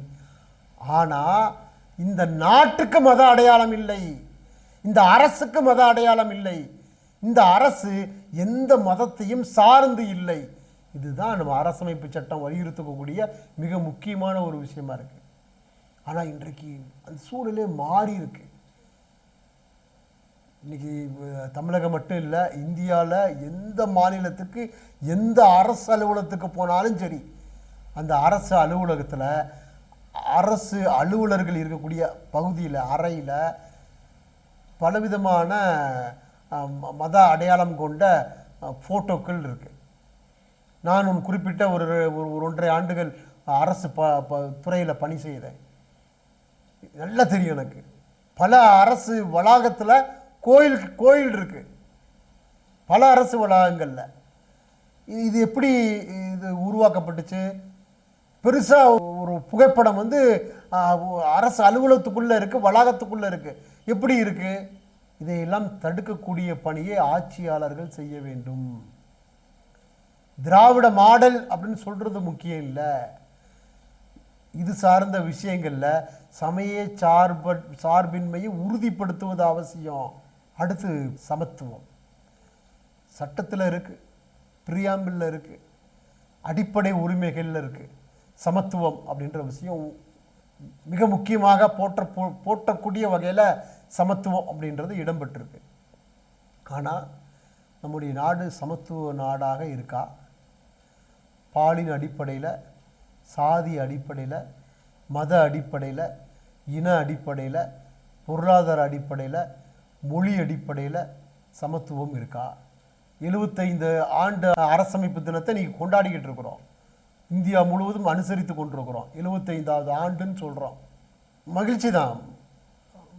ஆனால் இந்த நாட்டுக்கு மத அடையாளம் இல்லை, இந்த அரசுக்கு மத அடையாளம் இல்லை, இந்த அரசு எந்த மதத்தையும் சார்ந்து இல்லை. இதுதான் நம்ம அரசமைப்பு சட்டம் வலியுறுத்தக்கூடிய மிக முக்கியமான ஒரு விஷயமா இருக்கு. ஆனால் இன்றைக்கு அந்த சூழலே மாறி இருக்கு. இன்னைக்கு தமிழகம் மட்டும் இல்லை, இந்தியாவில் எந்த மாநிலத்துக்கு எந்த அரசு அலுவலகத்துக்கு போனாலும் சரி, அந்த அரசு அலுவலகத்தில் அரசு அலுவலர்கள் இருக்கக்கூடிய பகுதியில் அறையில் பலவிதமான மத அடையாளம் கொண்ட ஃபோட்டோக்கள் இருக்குது. நான் குறிப்பிட்ட ஒரு 1.5 ஆண்டுகள் அரசு துறையில் பணி செய்தேன். நல்லா தெரியும் எனக்கு. பல அரசு வளாகத்தில் கோயில் இருக்குது, பல அரசு வளாகங்களில். இது எப்படி இது உருவாக்கப்பட்டுச்சு? பெருசாக ஒரு புகைப்படம் வந்து அரசு அலுவலகத்துக்குள்ளே இருக்குது, வளாகத்துக்குள்ளே இருக்குது. எப்படி இருக்குது? இதையெல்லாம் தடுக்கக்கூடிய பணியை ஆட்சியாளர்கள் செய்ய வேண்டும். திராவிட மாடல் அப்படின்னு சொல்கிறது முக்கியம் இல்லை. இது சார்ந்த விஷயங்களில் சமய சார்பின்மையை உறுதிப்படுத்துவது அவசியம். அடுத்து சமத்துவம் சட்டத்தில் இருக்குது, பிரியாம்பிளில் இருக்குது, அடிப்படை உரிமைகளில் இருக்குது. சமத்துவம் அப்படின்ற விஷயம் மிக முக்கியமாக போற்றக்கூடிய வகையில் சமத்துவம் அப்படின்றது இடம்பெற்றிருக்கு. ஆனால் நம்முடைய நாடு சமத்துவ நாடாக இருக்கா? பாலின அடிப்படையில், சாதி அடிப்படையில், மத அடிப்படையில், இன அடிப்படையில், பொருளாதார அடிப்படையில், மொழி அடிப்படையில் சமத்துவம் இருக்கா? 75 ஆண்டு அரசமைப்பு தினத்தை நீங்கள் கொண்டாடிக்கிட்டு இருக்கிறோம், இந்தியா முழுவதும் அனுசரித்து கொண்டிருக்கிறோம். 75வது ஆண்டுன்னு சொல்கிறோம். மகிழ்ச்சி தான்,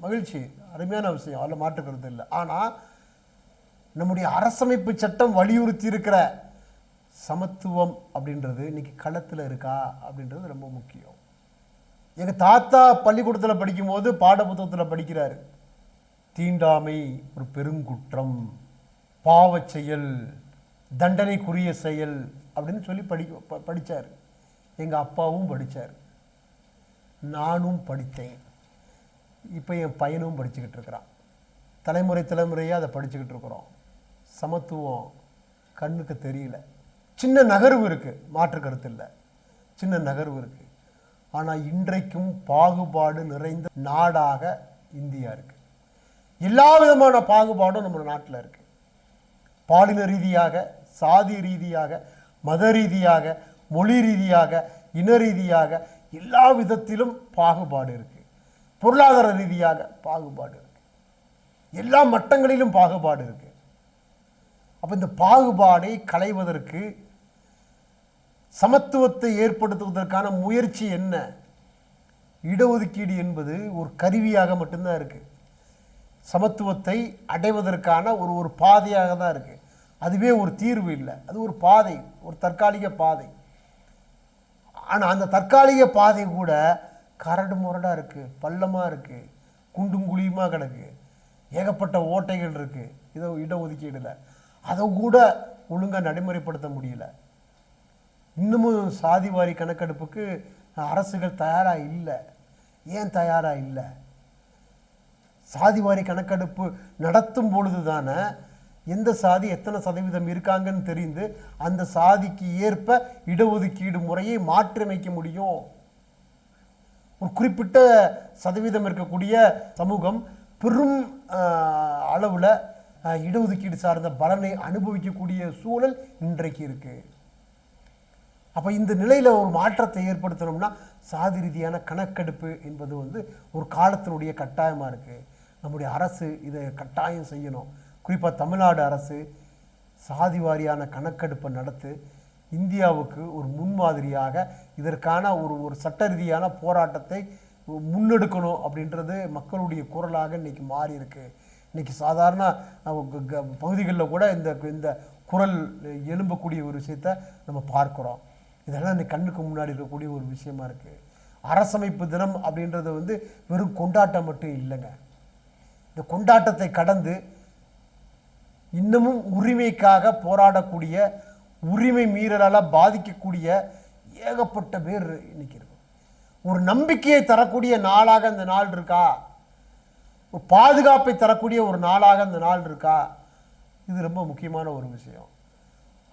மகிழ்ச்சி, அருமையான விஷயம், அதில் மாற்றுக்கிறது இல்லை. ஆனால் நம்முடைய அரசமைப்பு சட்டம் வலியுறுத்தி இருக்கிற சமத்துவம் அப்படின்றது இன்னைக்கு களத்தில் இருக்கா அப்படின்றது ரொம்ப முக்கியம். எங்கள் தாத்தா பள்ளிக்கூடத்தில் படிக்கும்போது பாட புத்தகத்தில் படிக்கிறாரு, தீண்டாமை ஒரு பெருங்குற்றம், பாவச் செயல், தண்டனைக்குரிய செயல் அப்படின்னு சொல்லி படித்தார். எங்கள் அப்பாவும் படித்தார், நானும் படித்தேன், இப்போ என் பையனும் படிச்சுக்கிட்டு இருக்கிறான். தலைமுறையாக அதை படிச்சுக்கிட்டு இருக்கிறோம். சமத்துவம் கண்ணுக்கு தெரியல. சின்ன நகர்வு இருக்குது, மாற்று கருத்து இல்லை, சின்ன நகர்வு இருக்குது. ஆனால் இன்றைக்கும் பாகுபாடு நிறைந்த நாடாக இந்தியா இருக்குது. எல்லா விதமான பாகுபாடும் நம்ம நாட்டில் இருக்கு. பாலின ரீதியாக, சாதி ரீதியாக, மத ரீதியாக, மொழி ரீதியாக, இன ரீதியாக எல்லா விதத்திலும் பாகுபாடு இருக்கு. பொருளாதார ரீதியாக பாகுபாடு இருக்கு. எல்லா மட்டங்களிலும் பாகுபாடு இருக்கு. அப்ப இந்த பாகுபாடை களைவதற்கு, சமத்துவத்தை ஏற்படுத்துவதற்கான முயற்சி என்ன? இடஒதுக்கீடு என்பது ஒரு கருவியாக மட்டும்தான் இருக்கு. சமத்துவத்தை அடைவதற்கான ஒரு பாதையாக தான் இருக்கு. அதுவே ஒரு தீர்வு இல்லை. அது ஒரு பாதை, ஒரு தற்காலிக பாதை. ஆனால் அந்த தற்காலிக பாதை கூட கரடு முரடாக இருக்கு, பள்ளமாக இருக்கு, குண்டும் குழியுமா கிடக்கு, ஏகப்பட்ட ஓட்டைகள் இருக்கு. இடஒதுக்கீடுல அதை கூட ஒழுங்காக நடைமுறைப்படுத்த முடியல. இன்னமும் சாதிவாரி கணக்கெடுப்புக்கு அரசுகள் தயாராக இல்லை. ஏன் தயாராக இல்லை? சாதிவாரி கணக்கெடுப்பு நடத்தும் பொழுது தானே எந்த சாதி எத்தனை சதவீதம் இருக்காங்கன்னு தெரிந்து அந்த சாதிக்கு ஏற்ப இடஒதுக்கீடு முறையை மாற்றியமைக்க முடியும். ஒரு குறிப்பிட்ட சதவீதம் இருக்கக்கூடிய சமூகம் பெரும் அளவில் இடஒதுக்கீடு சார்ந்த பலனை அனுபவிக்கக்கூடிய சூழல் இன்றைக்கு இருக்கு. அப்போ இந்த நிலையில் ஒரு மாற்றத்தை ஏற்படுத்தணும்னா சாதி ரீதியான கணக்கெடுப்பு என்பது ஒரு காலத்தினுடைய கட்டாயமாக இருக்குது. நம்முடைய அரசு இதை கட்டாயம் செய்யணும். குறிப்பாக தமிழ்நாடு அரசு சாதி வாரியான கணக்கெடுப்பை நடத்து இந்தியாவுக்கு ஒரு முன்மாதிரியாக இதற்கான ஒரு சட்ட ரீதியான போராட்டத்தை முன்னெடுக்கணும் அப்படின்றது மக்களுடைய குரலாக இன்னைக்கு மாறி இருக்கு. இன்னைக்கு சாதாரண பகுதிகளில் கூட இந்த குரல் எழும்பக்கூடிய ஒரு விஷயத்தை நம்ம பார்க்குறோம். இதெல்லாம் இன்னைக்கு கண்ணுக்கு முன்னாடி இருக்கக்கூடிய ஒரு விஷயமா இருக்கு. அரசமைப்பு தினம் அப்படின்றது வெறும் கொண்டாட்டம் மட்டும் இல்லைங்க. இந்த கொண்டாட்டத்தை கடந்து இன்னமும் உரிமைக்காக போராடக்கூடிய, உரிமை மீறலால் பாதிக்கக்கூடிய ஏகப்பட்ட பேர் இன்னைக்கு இருக்கும். ஒரு நம்பிக்கையை தரக்கூடிய நாளாக அந்த நாள் இருக்கா? ஒரு பாதுகாப்பை தரக்கூடிய ஒரு நாளாக அந்த நாள் இருக்கா? இது ரொம்ப முக்கியமான ஒரு விஷயம்.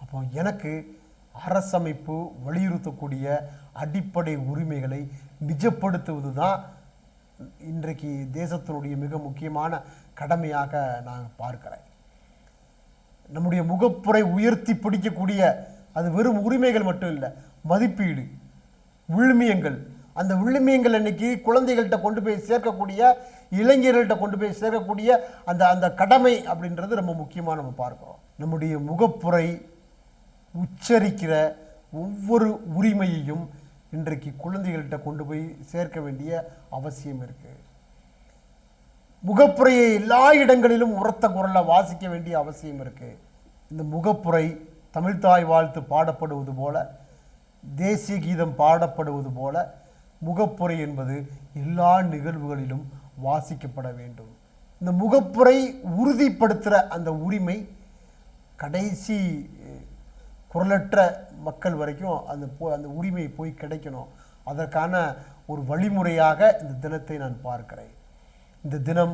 அப்போ எனக்கு அரசமைப்பு வலியுறுத்தக்கூடிய அடிப்படை உரிமைகளை நிஜப்படுத்துவது தான் இன்றைக்கு தேசத்தினுடைய மிக முக்கியமான கடமையாக நான் பார்க்கிறேன். நம்முடைய முகப்புரை உயர்த்தி பிடிக்கக்கூடிய அது வெறும் உரிமைகள் மட்டும் இல்லை, மதிப்பீடு, விழுமியங்கள். அந்த விழுமியங்கள் இன்னைக்கு குழந்தைகள்கிட்ட கொண்டு போய் சேர்க்கக்கூடிய, இளைஞர்கள்ட்ட கொண்டு போய் சேர்க்கக்கூடிய அந்த அந்த கடமை அப்படின்றது ரொம்ப முக்கியமாக நம்ம பார்க்கிறோம். நம்முடைய முகப்புரை உச்சரிக்கிற ஒவ்வொரு உரிமையையும் இன்றைக்கு குழந்தைகள்கிட்ட கொண்டு போய் சேர்க்க வேண்டிய அவசியம் இருக்கு. முகப்புரையை எல்லா இடங்களிலும் உரத்த குரலில் வாசிக்க வேண்டிய அவசியம் இருக்கு. இந்த முகப்புரை தமிழ்தாய் வாழ்த்து பாடப்படுவது போல, தேசிய கீதம் பாடப்படுவது போல முகப்புரை என்பது எல்லா நிகழ்வுகளிலும் வாசிக்கப்பட வேண்டும். இந்த முகப்புரை உறுதிப்படுத்துகிற அந்த உரிமை கடைசி குரலற்ற மக்கள் வரைக்கும் அந்த உரிமை போய் கிடைக்கணும். அதற்கான ஒரு வழிமுறையாக இந்த தினத்தை நான் பார்க்கிறேன். இந்த தினம்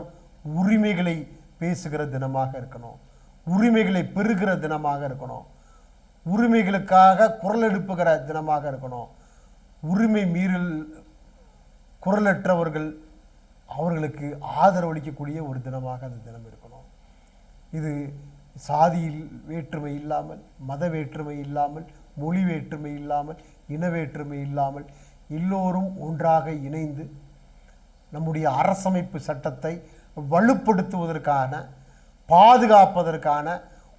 உரிமைகளை பேசுகிற தினமாக இருக்கணும், உரிமைகளை பெறுகிற தினமாக இருக்கணும், உரிமைகளுக்காக குரல் எழுப்புகிற தினமாக இருக்கணும். உரிமை மீறல் குரலற்றவர்கள் அவர்களுக்கு ஆதரவளிக்கக்கூடிய ஒரு தினமாக அந்த தினம் இருக்கணும். இது சாதியில் வேற்றுமை இல்லாமல், மத வேற்றுமை இல்லாமல், மொழி வேற்றுமை இல்லாமல், இன வேற்றுமை இல்லாமல் எல்லோரும் ஒன்றாக இணைந்து நம்முடைய அரசமைப்பு சட்டத்தை வலுப்படுத்துவதற்கான, பாதுகாப்பதற்கான,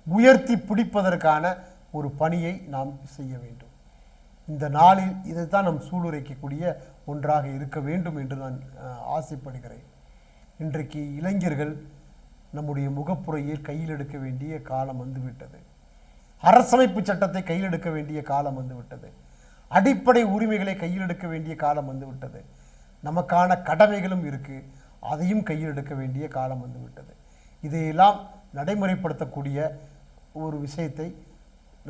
உயர்த்தி பிடிப்பதற்கான ஒரு பணியை நாம் செய்ய வேண்டும். இந்த நாளில் இதைத்தான் நாம் சூளுரைக்கக்கூடிய ஒன்றாக இருக்க வேண்டும் என்று நான் ஆசைப்படுகிறேன். இன்றைக்கு இளைஞர்கள் நம்முடைய முகப்புரையை கையில் எடுக்க வேண்டிய காலம் வந்துவிட்டது. அரசமைப்பு சட்டத்தை கையில் எடுக்க வேண்டிய காலம் வந்துவிட்டது. அடிப்படை உரிமைகளை கையில் எடுக்க வேண்டிய காலம் வந்துவிட்டது. நமக்கான கடமைகளும் இருக்கு, அதையும் கையில் எடுக்க வேண்டிய காலம் வந்துவிட்டது. இதையெல்லாம் நடைமுறைப்படுத்தக்கூடிய ஒரு விஷயத்தை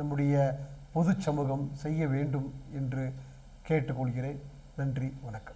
நம்முடைய பொது சமூகம் செய்ய வேண்டும் என்று கேட்டுக்கொள்கிறேன். நன்றி, வணக்கம்.